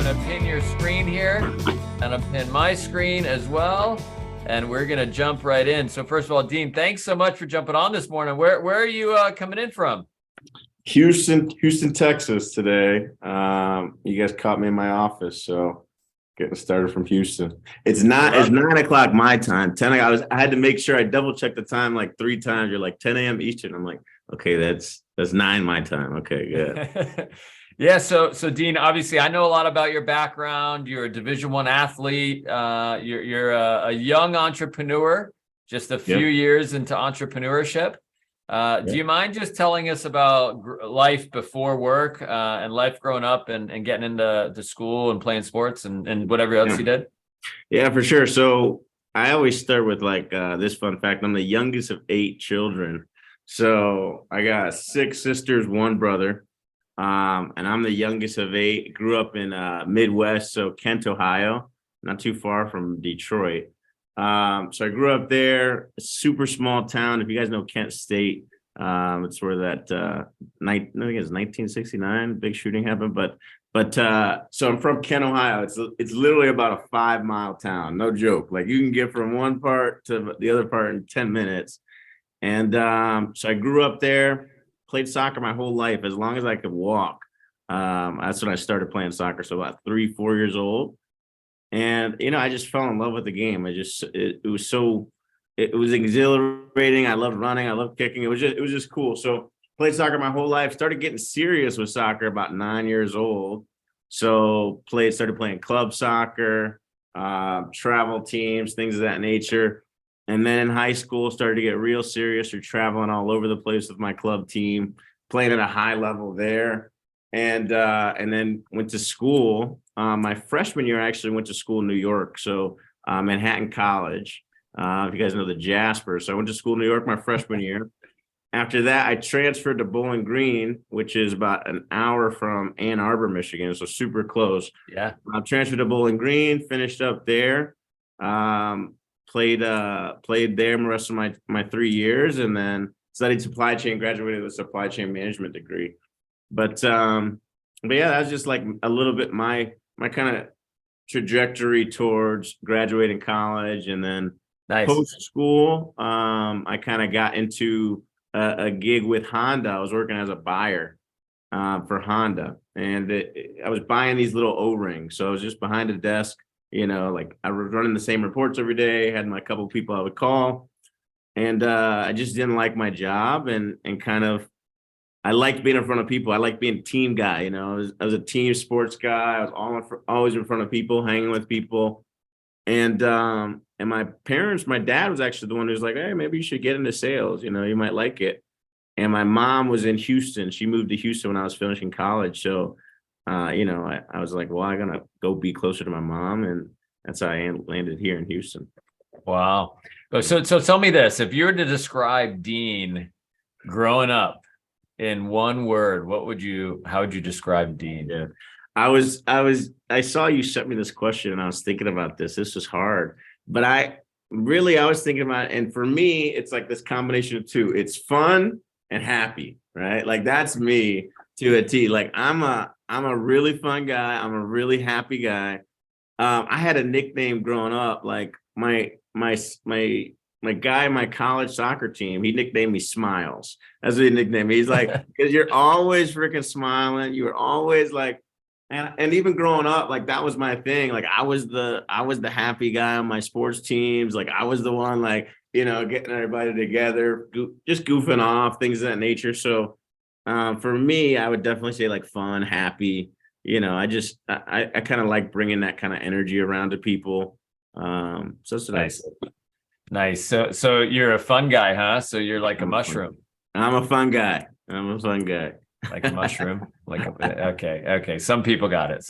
going to pin your screen here, and I'm pin my screen as well, and we're going to jump right in. So first of all, Dean, thanks so much for jumping on this morning. Where are you coming in from? Houston, Texas today. You guys caught me in my office, so getting started from Houston. It's 9 o'clock my time. 10. I had to make sure I double checked the time like 3 times. You're like 10 a.m. Eastern. I'm like, okay, that's 9 my time. Okay, good. Yeah. So Dean, obviously, I know a lot about your background. You're a Division I athlete. You're a young entrepreneur, just a few years into entrepreneurship. Do you mind just telling us about life before work and life growing up and getting into school and playing sports and whatever else you did? Yeah, for sure. So I always start with like this fun fact. I'm the youngest of 8 children. So I got 6 sisters, 1 brother. And I'm the youngest of 8. Grew up in Midwest, so Kent, Ohio, not too far from Detroit. So I grew up there, a super small town. If you guys know Kent State, it's where that I think it's 1969 big shooting happened. But so I'm from Kent, Ohio. It's literally about a 5-mile town, no joke. Like you can get from one part to the other part in 10 minutes. And so I grew up there, played soccer my whole life as long as I could walk. That's when I started playing soccer. So about 3-4 years old. And, I just fell in love with the game. It was exhilarating. I loved running. I loved kicking. It was just cool. So played soccer my whole life, started getting serious with soccer about 9 years old. So started playing club soccer, travel teams, things of that nature. And then in high school, started to get real serious, or traveling all over the place with my club team, playing at a high level there. And then went to school. My freshman year, I actually went to school in New York. So Manhattan College, if you guys know the Jasper. So I went to school in New York my freshman year. After that, I transferred to Bowling Green, which is about an hour from Ann Arbor, Michigan. So super close. Yeah. I transferred to Bowling Green, finished up there. Played there the rest of my 3 years, and then studied supply chain, graduated with a supply chain management degree. But yeah, that's just like a little bit my kind of trajectory towards graduating college. And then post school, I kind of got into a gig with Honda. I was working as a buyer for Honda, and I was buying these little O-rings. So I was just behind a desk. Like I was running the same reports every day, had my couple of people I would call, and I just didn't like my job, and kind of I liked being in front of people. I liked being a team guy. I was a team sports guy. I was always in front of people, hanging with people, and my dad was actually the one who was like, hey, maybe you should get into sales. You might like it. And my mom was in Houston. She moved to Houston when I was finishing college, so. I was like, well, I'm going to go be closer to my mom. And that's how I landed here in Houston. Wow. So tell me this, if you were to describe Dean growing up in one word, how would you describe Dean? Yeah, I saw you sent me this question, and I was thinking about this. This was hard, but I was thinking about it. And for me, it's like this combination of two. It's fun and happy, right? Like that's me to a T. Like I'm a really fun guy. I'm a really happy guy. I had a nickname growing up. Like my guy, my college soccer team, he nicknamed me Smiles. That's what he nicknamed me. He's like, because you're always freaking smiling. You were always like, and even growing up, like that was my thing. Like I was the happy guy on my sports teams. Like I was the one, like, getting everybody together, just goofing off, things of that nature. So for me, I would definitely say like fun, happy. I kind of like bringing that kind of energy around to people. So that's what nice. Nice. So you're a fun guy, huh? So you're like a mushroom. I'm a fun guy. Like a mushroom. Okay. Some people got it.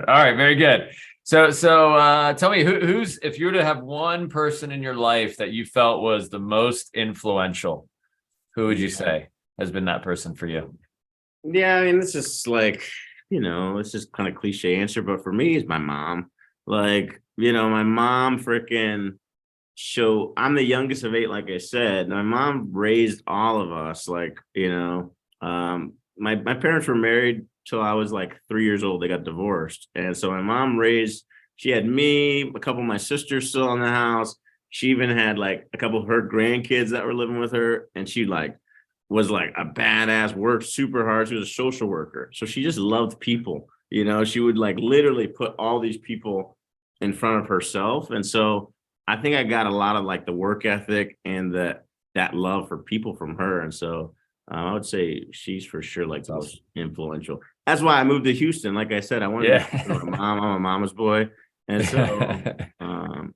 All right, very good. So tell me who's, if you were to have one person in your life that you felt was the most influential, who would you say has been that person for you? Yeah, I mean, this is like, it's just kind of cliche answer, but for me, it's my mom. Like, my mom freaking I'm the youngest of 8, like I said. My mom raised all of us. Like, my parents were married till I was like 3 years old. They got divorced. And so my mom she had me, a couple of my sisters still in the house. She even had like a couple of her grandkids that were living with her. And she like was like a badass, worked super hard. She was a social worker. So she just loved people. You know, she would like literally put all these people in front of herself. And so I think I got a lot of like the work ethic and that love for people from her. And so I would say she's for sure like the most influential. That's why I moved to Houston. Like I said, I wanted to be my mom. I'm a mama's boy. And so,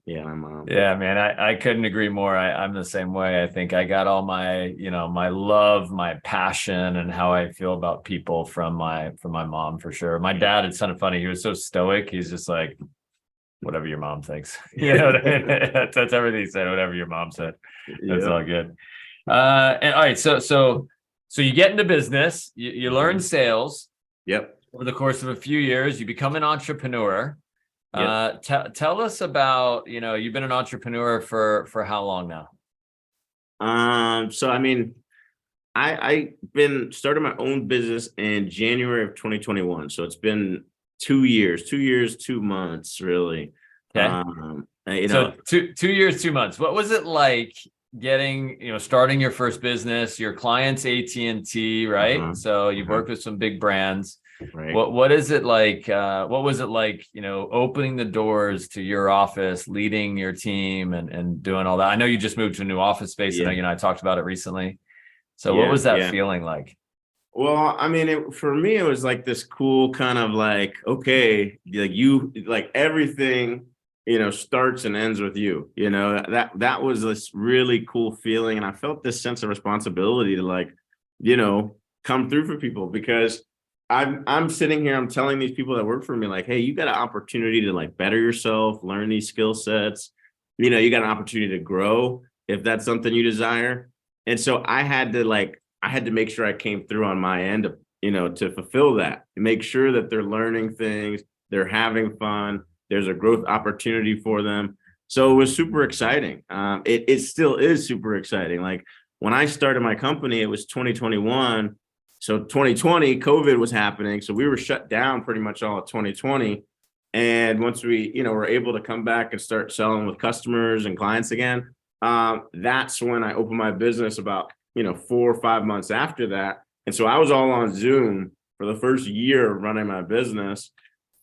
yeah, my mom. Yeah, man, I couldn't agree more. I'm the same way. I think I got all my, you know, my love, my passion, and how I feel about people from my mom for sure. My dad, it's kind of funny. He was so stoic. He's just like, whatever your mom thinks. You know what I mean? That's everything he said. Whatever your mom said. That's all good. And all right, so you get into business. You learn sales. Yep. Over the course of a few years, you become an entrepreneur. Yep. Tell us about, you know, you've been an entrepreneur for how long now? So I mean, I been started my own business in January of 2021. So it's been 2 years, 2 months, really. Okay. You So know, 2 years, 2 months. What was it like getting, you know, starting your first business? Your client's AT&T, right? So you've worked with some big brands. Right. What is it like? What was it like, you know, opening the doors to your office, leading your team and doing all that? I know you just moved to a new office space. I know you and I talked about it recently. So what was that feeling like? Well, I mean, for me, it was like this cool kind of like, okay, like everything, you know, starts and ends with you, you know, that was this really cool feeling. And I felt this sense of responsibility to like, you know, come through for people, because I'm sitting here, I'm telling these people that work for me, like, hey, you got an opportunity to like better yourself, learn these skill sets. You know, you got an opportunity to grow if that's something you desire. And so I had to make sure I came through on my end, you know, to fulfill that, to make sure that they're learning things, they're having fun, there's a growth opportunity for them. So it was super exciting. It still is super exciting. Like when I started my company, it was 2021. So 2020, COVID was happening. So we were shut down pretty much all of 2020. And once we, you know, were able to come back and start selling with customers and clients again, that's when I opened my business about, you know, 4 or 5 months after that. And so I was all on Zoom for the first year of running my business.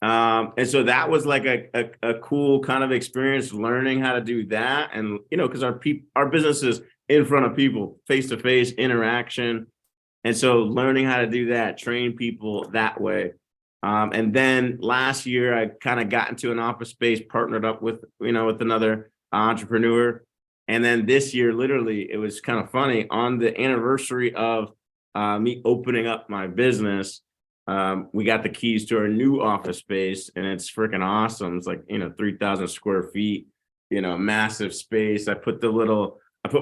And so that was like a cool kind of experience, learning how to do that. And, you know, because our business is in front of people, face-to-face interaction. And so learning how to do that, train people that way. And then last year, I kind of got into an office space, partnered up with, you know, with another entrepreneur. And then this year, literally, it was kind of funny, on the anniversary of me opening up my business, we got the keys to our new office space, and it's freaking awesome. It's like, you know, 3,000 square feet, you know, massive space. I put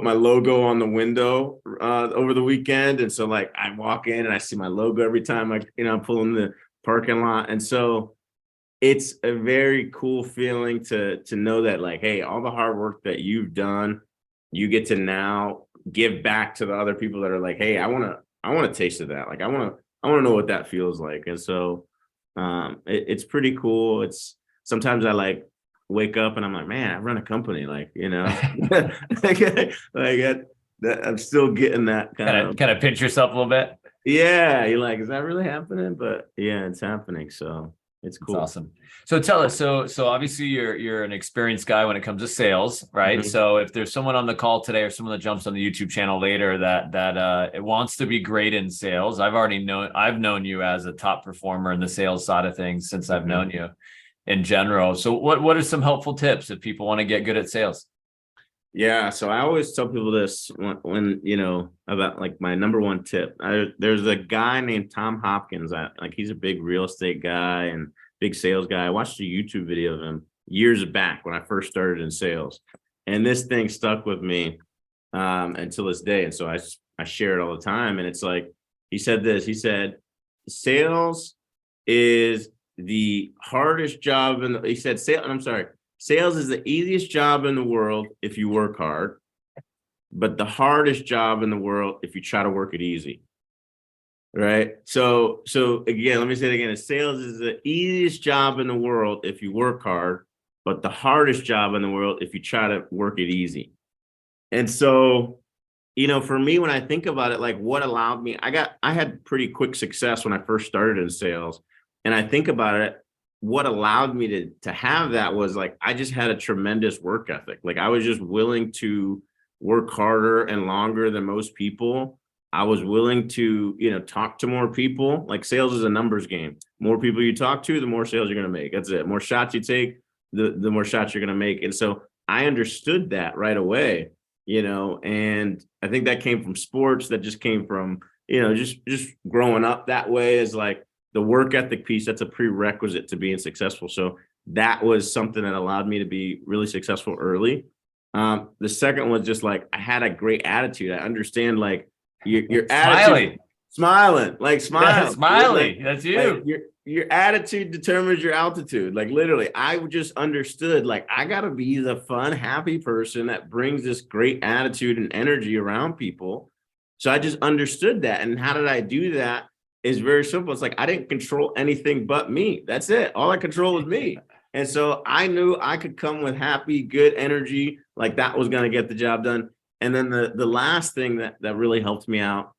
my logo on the window over the weekend. And so like I walk in and I see my logo every time I, you know, pull in the parking lot. And so it's a very cool feeling to know that like, hey, all the hard work that you've done, you get to now give back to the other people that are like, hey, I want to taste of that. Like, I want to know what that feels like. And so it's pretty cool. It's sometimes I like wake up and I'm like, man, I run a company, like, you know, I'm still getting that kind of pinch yourself a little bit. Yeah, you're like, is that really happening? But yeah, it's happening. So it's cool. It's awesome. So tell us, so obviously you're an experienced guy when it comes to sales, right? Mm-hmm. So if there's someone on the call today or someone that jumps on the YouTube channel later that it wants to be great in sales, I've known you as a top performer in the sales side of things since I've known you in general. So what are some helpful tips if people want to get good at sales? Yeah, so I always tell people this when you know, about like my number one tip. There's a guy named Tom Hopkins. He's a big real estate guy and big sales guy. I watched a YouTube video of him years back when I first started in sales, and this thing stuck with me until this day. And so I share it all the time. And it's like, he said this. He said, sales is the hardest job sales is the easiest job in the world if you work hard, but the hardest job in the world if you try to work it easy. Right. So again, let me say it again. Sales is the easiest job in the world if you work hard, but the hardest job in the world if you try to work it easy. And so, for me, when I think about it, like what allowed me, I had pretty quick success when I first started in sales. And I think about it, what allowed me to have that was like I just had a tremendous work ethic. Like I was just willing to work harder and longer than most people. I was willing to, talk to more people. Like sales is a numbers game. More people you talk to, the more sales you're going to make. That's it. More shots you take, the more shots you're going to make. And so I understood that right away, and I think that came from sports. That just came from, just growing up that way is like the work ethic piece. That's a prerequisite to being successful. So that was something that allowed me to be really successful early. The second was just like I had a great attitude. I understand like your attitude, smiling, like smile, yeah, smiley. like, That's you. Like your attitude determines your altitude. Like literally, I just understood like I gotta be the fun, happy person that brings this great attitude and energy around people. So I just understood that. And how did I do that? Is very simple. It's like I didn't control anything but me. That's it. All I control was me. And so I knew I could come with happy, good energy, like that was going to get the job done. And then the last thing that really helped me out,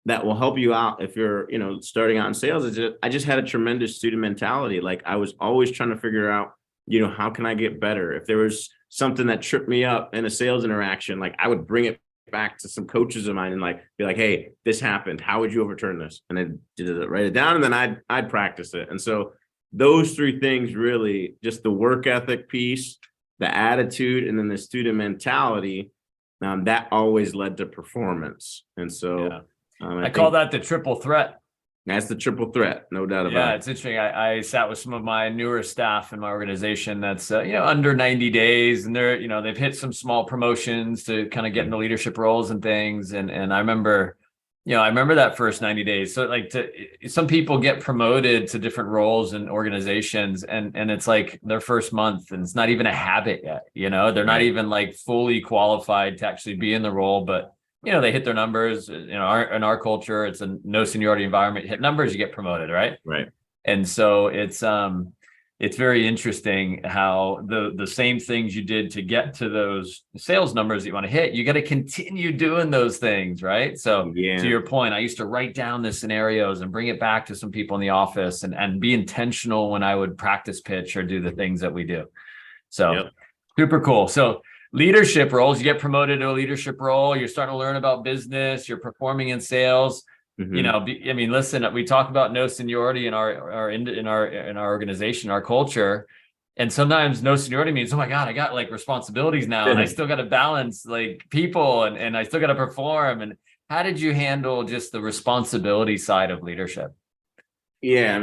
that will help you out if you're, starting out in sales, is I just had a tremendous student mentality. Like I was always trying to figure out, how can I get better? If there was something that tripped me up in a sales interaction, like I would bring it back to some coaches of mine and like be like, hey, this happened. How would you overturn this? And then write it down, and then I'd practice it. And so those three things really, just the work ethic piece, the attitude, and then the student mentality, that always led to performance. And so I call that the triple threat. That's the triple threat, no doubt about it. Yeah, it's interesting. I sat with some of my newer staff in my organization that's under 90 days, and they've hit some small promotions to kind of get into leadership roles and things. And I remember, that first 90 days. So like some people get promoted to different roles in organizations, and it's like their first month, and it's not even a habit yet. They're not even like fully qualified to actually be in the role, but they hit their numbers. In our culture, it's a no seniority environment. You hit numbers, you get promoted, right? Right. And so it's very interesting how the same things you did to get to those sales numbers that you want to hit, you got to continue doing those things, right? So to your point, I used to write down the scenarios and bring it back to some people in the office and be intentional when I would practice pitch or do the things that we do. So super cool. So leadership roles, you get promoted to a leadership role, you're starting to learn about business, you're performing in sales. Listen, we talk about no seniority in our organization, our culture. And sometimes no seniority means, oh my God, I got like responsibilities now and I still got to balance like people and I still got to perform. And how did you handle just the responsibility side of leadership? Yeah,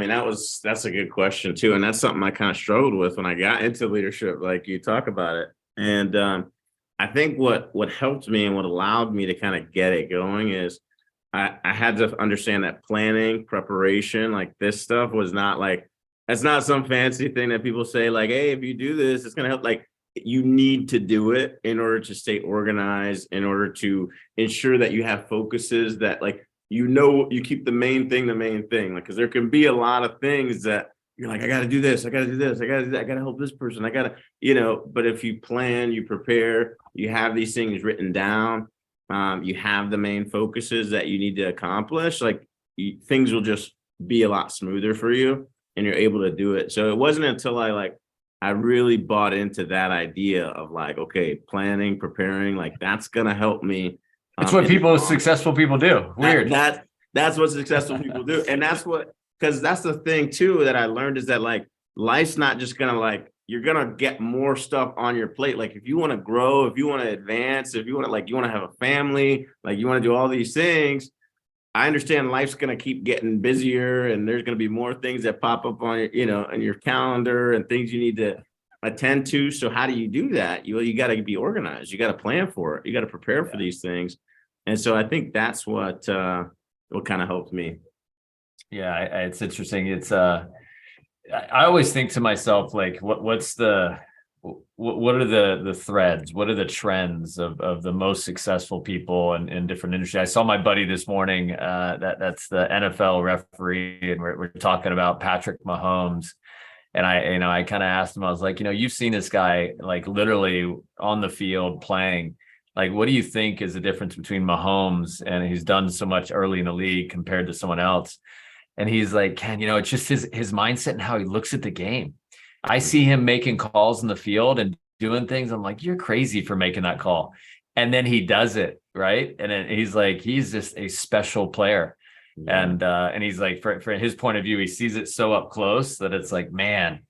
that's a good question too. And that's something I kind of struggled with when I got into leadership, like you talk about it. And I think what helped me and what allowed me to kind of get it going is I had to understand that planning, preparation, like this stuff was not like, that's not some fancy thing that people say like, hey, if you do this, it's going to help. Like you need to do it in order to stay organized, in order to ensure that you have focuses that like, you keep the main thing, like, because there can be a lot of things that you're like, I got to do this. I got to do this. I got to do that. I got to help this person. I got to, but if you plan, you prepare, you have these things written down, you have the main focuses that you need to accomplish, like things will just be a lot smoother for you and you're able to do it. So it wasn't until I really bought into that idea of like, okay, planning, preparing, like that's going to help me. It's what successful people do. Weird. That's what successful people do. And because that's the thing too that I learned is that like life's not just gonna like you're gonna get more stuff on your plate. Like if you want to grow, if you want to advance, if you want to have a family, like you want to do all these things. I understand life's gonna keep getting busier, and there's gonna be more things that pop up on in your calendar and things you need to attend to. So how do you do that? You got to be organized. You got to plan for it. You got to prepare for these things. And so I think that's what kind of helped me. Yeah, it's interesting. It's I always think to myself, like, what's the what are the threads? What are the trends of the most successful people in different industries? I saw my buddy this morning, that's the NFL referee, and we're talking about Patrick Mahomes. And I kind of asked him, I was like, you've seen this guy like literally on the field playing. Like, what do you think is the difference between Mahomes, and he's done so much early in the league compared to someone else? And he's like, Ken, it's just his mindset and how he looks at the game. I see him making calls in the field and doing things. I'm like, you're crazy for making that call. And then he does it, right? And then he's like, he's just a special player. Yeah. And he's like, for his point of view, he sees it so up close that it's like, man,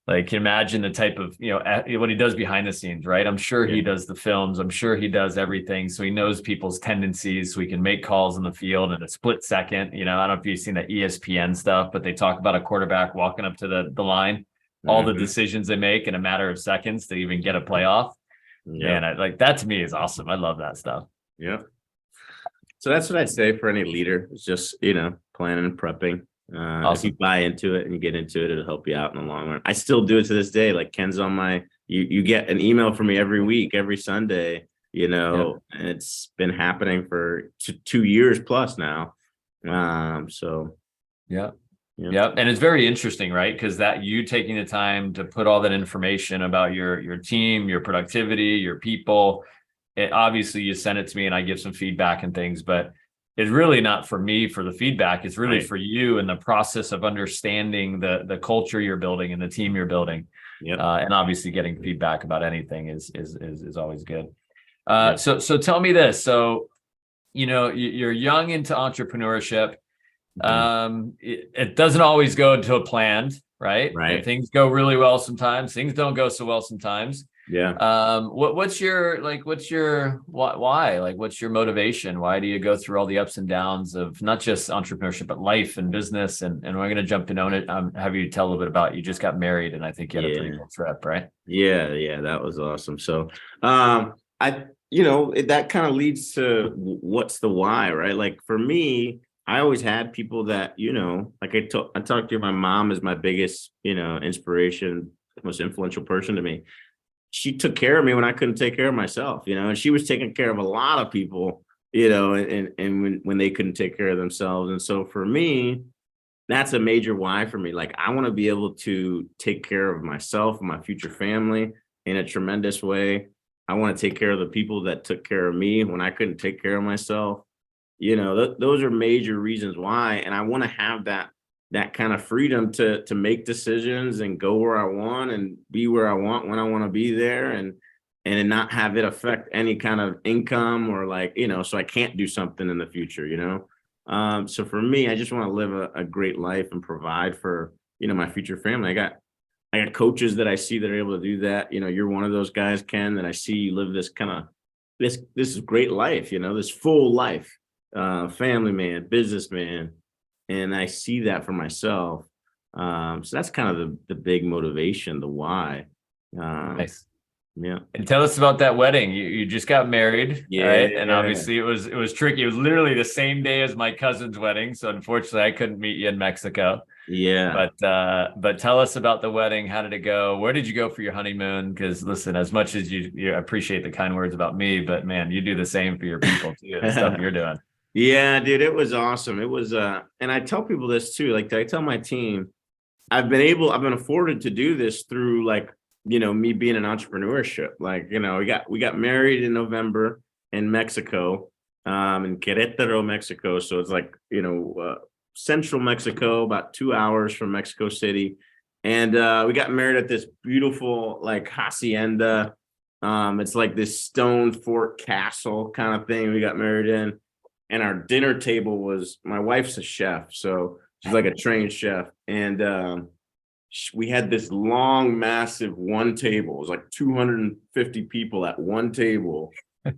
like imagine the type of, what he does behind the scenes, right? I'm sure he does the films. I'm sure he does everything. So he knows people's tendencies, so he can make calls in the field in a split second. I don't know if you've seen the ESPN stuff, but they talk about a quarterback walking up to the line, all the decisions they make in a matter of seconds to even get a playoff. Man, like that to me is awesome. I love that stuff. Yeah. So that's what I'd say for any leader. It's just, planning and prepping. Awesome. If you buy into it and you get into it, it'll help you out in the long run. I still do it to this day. Like Ken's on you get an email from me every week, every Sunday, and it's been happening for 2 years plus now. So yeah. And it's very interesting, right? Because that you taking the time to put all that information about your team, your productivity, your people, obviously you send it to me and I give some feedback and things, but it's really not for me for the feedback. It's really for you in the process of understanding the culture you're building and the team you're building. And obviously getting feedback about anything is always good. So tell me this. So, you're young into entrepreneurship. It doesn't always go to a planned, right? And things go really well sometimes. Things don't go so well sometimes. What's your why? Like, what's your motivation? Why do you go through all the ups and downs of not just entrepreneurship, but life and business? And we're going to jump in on it. Have you tell a little bit about, you just got married and I think you had a pretty cool trip, right? Yeah. That was awesome. So, that kind of leads to what's the why, right? Like for me, I always had people that, like I talked to you, my mom is my biggest, inspiration, most influential person to me. She took care of me when I couldn't take care of myself, and she was taking care of a lot of people, and when they couldn't take care of themselves. And so for me, that's a major why for me. Like, I want to be able to take care of myself and my future family in a tremendous way. I want to take care of the people that took care of me when I couldn't take care of myself. Those are major reasons why. And I want to have that kind of freedom to make decisions and go where I want and be where I want when I want to be there, and not have it affect any kind of income or so I can't do something in the future, So for me, I just want to live a great life and provide for, my future family. I got coaches that I see that are able to do that. You're one of those guys, Ken, that I see you live this kind of, this is great life, this full life, family man, businessman. And I see that for myself. So that's kind of the big motivation, the why. Nice. Yeah. And tell us about that wedding. You just got married, right? And obviously it was tricky. It was literally the same day as my cousin's wedding. So unfortunately I couldn't meet you in Mexico. Yeah. But tell us about the wedding. How did it go? Where did you go for your honeymoon? Because listen, as much as you appreciate the kind words about me, but man, you do the same for your people too, the stuff you're doing. Yeah, dude, it was awesome. It was, and I tell people this too, like I tell my team, I've been afforded to do this through me being in entrepreneurship. We got married in November in Mexico, in Querétaro, Mexico. So it's central Mexico, about 2 hours from Mexico City. And we got married at this beautiful hacienda. It's like this stone fort castle kind of thing we got married in. And our dinner table was, my wife's a chef, so she's like a trained chef. And we had this long, massive one table. It was like 250 people at one table,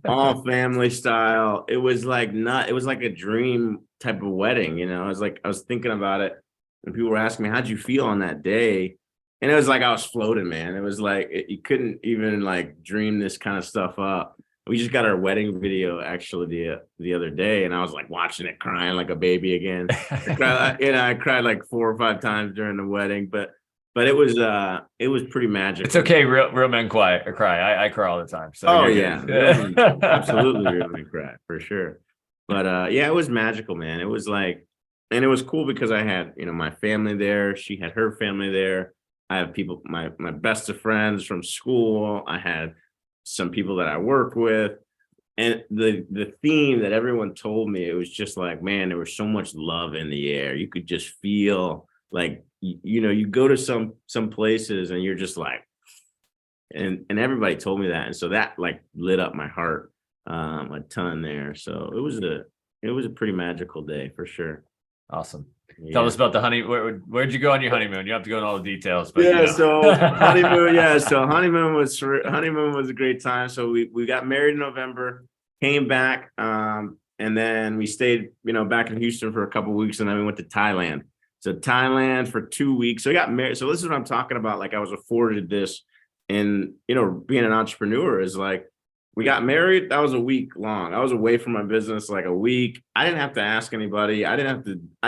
all family style. It was it was like a dream type of wedding, I was thinking about it, and people were asking me, how'd you feel on that day? And it was like I was floating, man. It was you couldn't even dream this kind of stuff up. We just got our wedding video actually the other day, and I was watching it, crying like a baby again. I cried like 4 or 5 times during the wedding, but but it was pretty magical. It's okay. Real men cry. I cry all the time. So Oh you're yeah, good. absolutely real men cry for sure. But yeah, it was magical, man. It was like, and it was cool because I had, my family there. She had her family there. I have people, my best of friends from school. I had some people that I work with. And the theme that everyone told me, it was just like, man, there was so much love in the air. You could just feel like, you go to some places and you're just like, and everybody told me that. And so that like lit up my heart a ton there. So it was a pretty magical day for sure. Awesome. Yeah. Tell us about the honeymoon. Where'd you go on your honeymoon? You don't have to go into all the details, but yeah. So honeymoon, yeah. So honeymoon was a great time. So we got married in November, came back, and then we stayed, back in Houston for a couple of weeks, and then we went to Thailand. So Thailand for 2 weeks. So I got married. So this is what I'm talking about. Like I was afforded this, and being an entrepreneur is like, we got married. That was a week long. I was away from my business like a week. I didn't have to ask anybody. I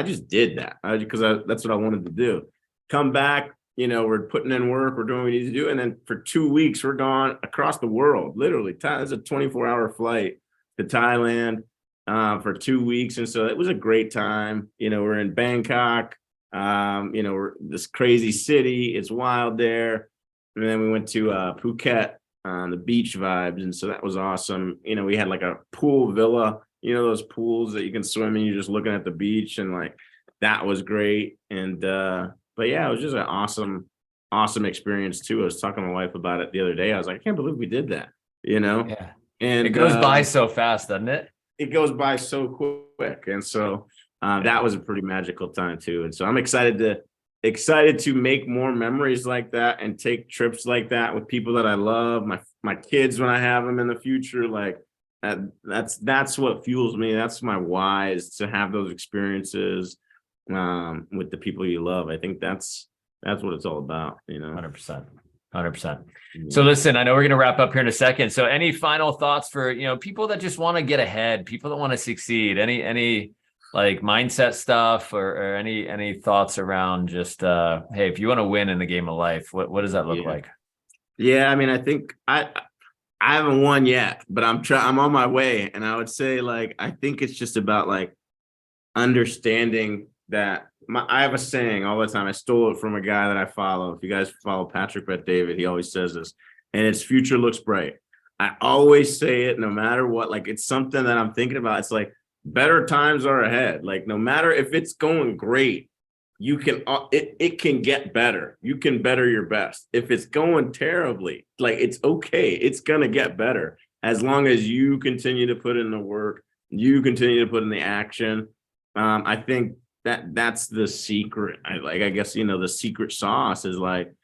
just did that because that's what I wanted to do. Come back, we're putting in work. We're doing what we need to do. And then for 2 weeks, we're gone across the world, literally. It's a 24-hour flight to Thailand for 2 weeks. And so it was a great time. We're in Bangkok. We're this crazy city. It's wild there. And then we went to Phuket. The beach vibes, and so that was awesome. We had like a pool villa, those pools that you can swim in, you're just looking at the beach, and like that was great. And but yeah, it was just an awesome experience too. I was talking to my wife about it the other day. I was like, I can't believe we did that. Yeah. And it goes by so fast, doesn't it? It goes by so quick. And so that was a pretty magical time too. And so I'm excited to make more memories like that and take trips like that with people that I love, my kids when I have them in the future. Like that's what fuels me. That's my why, is to have those experiences with the people you love. I think that's what it's all about, 100%. So listen, I know we're going to wrap up here in a second. So any final thoughts for, people that just want to get ahead, people that want to succeed, any like mindset stuff or any thoughts around just hey, if you want to win in the game of life, what does that look like? Yeah, I mean, I think I haven't won yet, but I'm on my way. And I would say, like, I think it's just about like understanding that I have a saying all the time. I stole it from a guy that I follow. If you guys follow Patrick Bet-David, he always says this, and it's future looks bright. I always say it no matter what. Like, it's something that I'm thinking about. It's like, better times are ahead. Like, no matter if it's going great, you can it can get better. You can better your best. If it's going terribly, like, it's okay. It's gonna get better as long as you continue to put in the work, you continue to put in the action. I think that's the secret. I guess the secret sauce is like,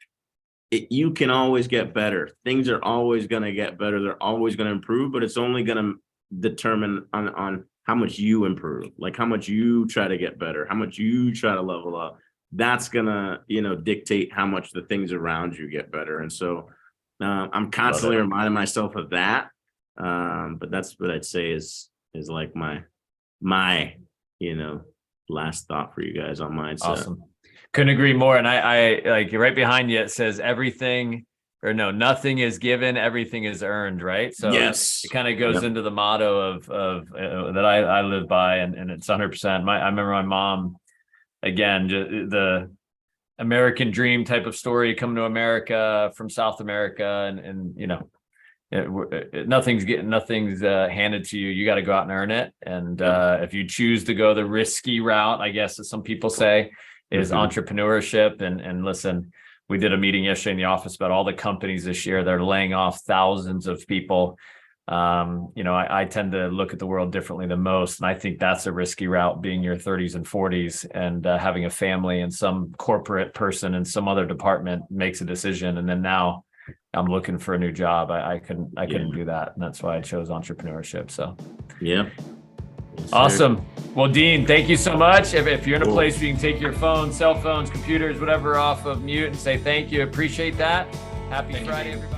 you can always get better. Things are always gonna get better. They're always gonna improve, but it's only gonna determine on how much you improve, like how much you try to get better, how much you try to level up. That's gonna, dictate how much the things around you get better. And so I'm constantly reminding myself of that. But that's what I'd say is like my last thought for you guys on mindset. Awesome. Couldn't agree more. And I like, right behind you, it says nothing is given, everything is earned, right? So yes, it kind of goes into the motto of that I live by, and it's 100%. I remember my mom, again, the American dream type of story, coming to America from South America, and nothing's handed to you. You got to go out and earn it. And if you choose to go the risky route, I guess, as some people say, is entrepreneurship. And listen, we did a meeting yesterday in the office about all the companies this year that are laying off thousands of people. I tend to look at the world differently than most. And I think that's a risky route, being your 30s and 40s and having a family, and some corporate person in some other department makes a decision. And then now I'm looking for a new job. I couldn't do that. And that's why I chose entrepreneurship. So, yeah. Yes, awesome. Well, Dean, thank you so much. If you're in a place where you can take your phone, cell phones, computers, whatever off of mute and say thank you, appreciate that. Happy Friday, everybody.